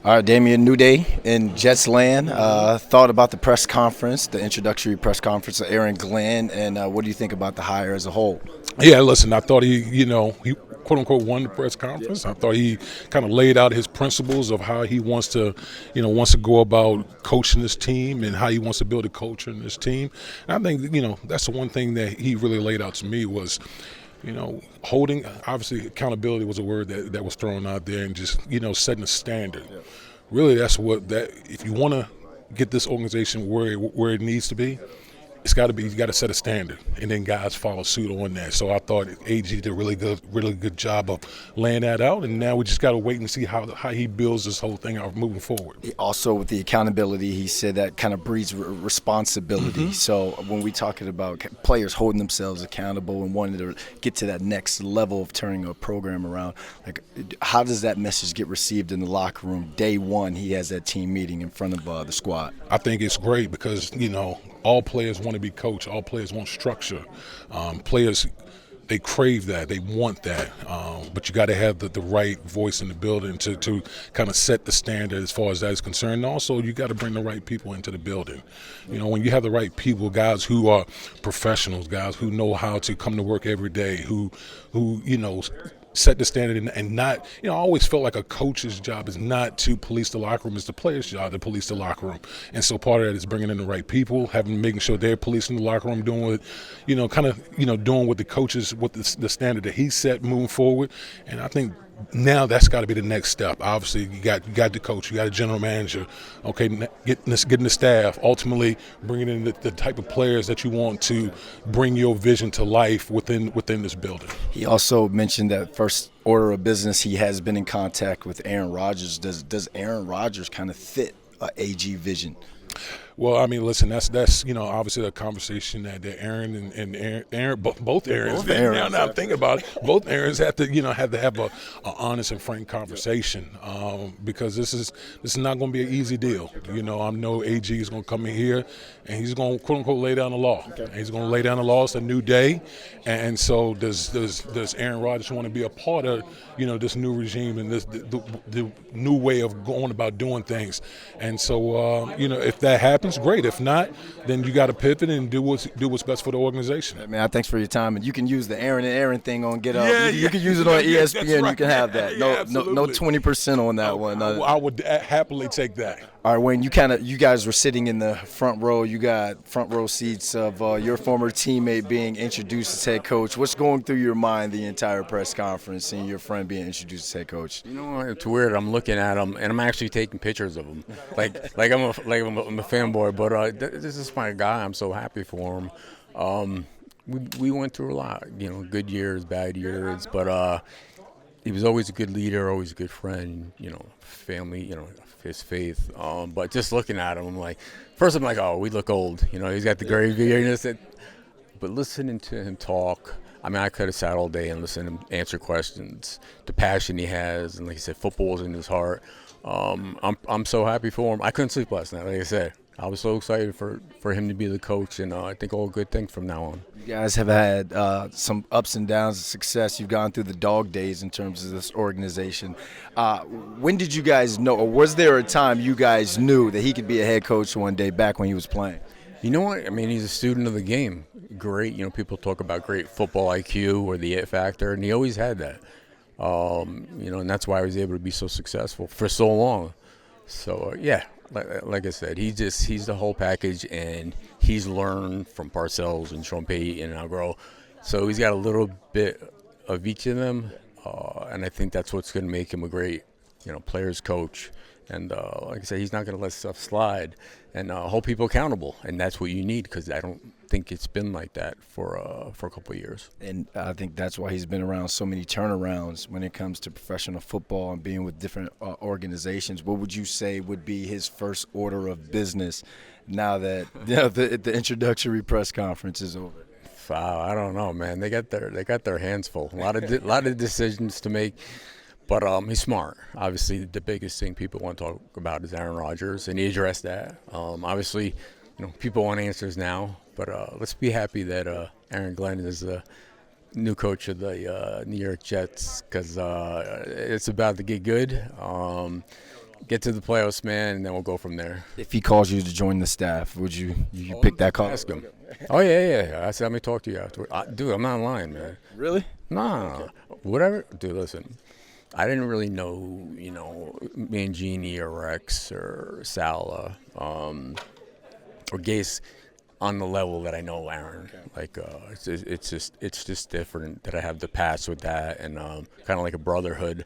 All right, Damien, new day in Jets land. Thought about the press conference, the introductory press conference of Aaron Glenn, and what do you think about the hire as a whole? Yeah, listen, I thought he quote unquote won the press conference. I thought he kind of laid out his principles of how he wants to go about coaching this team and how he wants to build a culture in this team. And I think, that's the one thing that he really laid out to me was, holding, obviously accountability was a word that was thrown out there, and just, setting a standard. Really, that's if you want to get this organization where it needs to be, it's got to be, you got to set a standard, and then guys follow suit on that. So I thought AG did a really good job of laying that out, and now we just got to wait and see how he builds this whole thing out moving forward. Also, with the accountability, he said that kind of breeds responsibility. So when we talking about players holding themselves accountable and wanting to get to that next level of turning a program around, like how does that message get received in the locker room? Day one, he has that team meeting in front of the squad. I think it's great because all players want to be coached. All players want structure. Players, they crave that. They want that. But you got to have the right voice in the building to kind of set the standard as far as that is concerned. And also, you got to bring the right people into the building. When you have the right people, guys who are professionals, guys who know how to come to work every day, who set the standard and not, I always felt like a coach's job is not to police the locker room, it's the player's job to police the locker room. And so part of that is bringing in the right people, making sure they're policing the locker room, doing what, doing what the coaches, what the standard that he set moving forward. And I think now that's got to be the next step. Obviously, you got the coach, you got a general manager. Okay, getting the staff, ultimately bringing in the type of players that you want to bring your vision to life within this building. He also mentioned that first order of business, he has been in contact with Aaron Rodgers. Does Aaron Rodgers kind of fit AG vision? Well, I mean, listen, that's obviously a conversation that Aaron and Aaron, both Aarons. Now I'm thinking about it. Both Aarons have to have a honest and frank conversation because this is not going to be an easy deal. I know AG is going to come in here and he's going to quote unquote lay down the law. Okay. And he's going to lay down the law. It's a new day, and so does Aaron Rodgers want to be a part of this new regime and the new way of going about doing things? And so if that happens, great. If not, then you got to pivot and do what's best for the organization. Man, thanks for your time. And you can use the Aaron and Aaron thing on Get Up. You can use it on ESPN. Right. You can have that. No 20% on that one. I would happily take that. All right, Wayne. You guys were sitting in the front row. You got front row seats of your former teammate being introduced as head coach. What's going through your mind the entire press conference, seeing your friend being introduced as head coach? It's weird. I'm looking at him and I'm actually taking pictures of him, like I'm a fanboy. But this is my guy. I'm so happy for him. We went through a lot, good years, bad years, but he was always a good leader, always a good friend, family, his faith. But just looking at him, I'm like, first I'm like, oh, we look old. He's got the gray beard. But listening to him talk, I mean, I could have sat all day and listened to him answer questions, the passion he has, and like I said, football's in his heart. I'm so happy for him. I couldn't sleep last night, like I said. I was so excited for him to be the coach, and I think all good things from now on. You guys have had some ups and downs of success. You've gone through the dog days in terms of this organization. When did you guys know, or was there a time you guys knew that he could be a head coach one day back when he was playing? You know what? I mean, he's a student of the game. Great. People talk about great football IQ or the it factor, and he always had that. And that's why he was able to be so successful for so long. So, yeah. Like I said, he's the whole package, and he's learned from Parcells and Sean Payton and Algro. So he's got a little bit of each of them, and I think that's what's going to make him a great, players coach. And like I said, he's not going to let stuff slide and hold people accountable, and that's what you need because I don't think it's been like that for a couple of years. And I think that's why he's been around so many turnarounds when it comes to professional football and being with different organizations. What would you say would be his first order of business now that the introductory press conference is over? I don't know, man. They got their hands full. A lot of decisions to make. But he's smart. Obviously, the biggest thing people want to talk about is Aaron Rodgers, and he addressed that. Obviously, people want answers now. But let's be happy that Aaron Glenn is the new coach of the New York Jets because it's about to get good. get to the playoffs, man, and then we'll go from there. If he calls you to join the staff, would you pick that call? Ask him. Oh yeah. I said, let me talk to you afterward. Dude, I'm not lying, man. Really? Nah, whatever. Dude, listen. I didn't really know, Mangini or Rex or Sala or Gase on the level that I know Aaron. Like, it's just different that I have the past with that, and kind of like a brotherhood.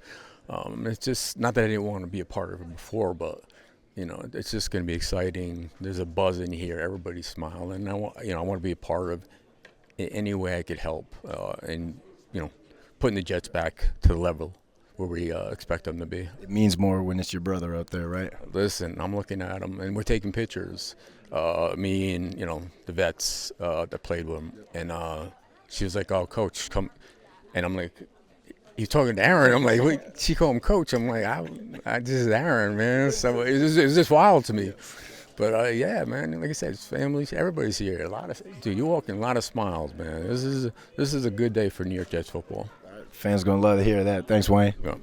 It's just not that I didn't want to be a part of it before, but it's just going to be exciting. There's a buzz in here. Everybody's smiling. I want to be a part of it any way I could help, and putting the Jets back to the level where we expect them to be. It means more when it's your brother out there, right? Listen, I'm looking at him, and we're taking pictures. Me and the vets that played with him, and she was like, "Oh, coach, come," and I'm like, "He's talking to Aaron." I'm like, "Wait," she called him coach. I'm like, "I this is Aaron, man." So it's just wild to me. But yeah, man, like I said, it's families, everybody's here. You're walking a lot of smiles, man. This is a good day for New York Jets football. Fans gonna love to hear that. Thanks, Wayne. Yeah.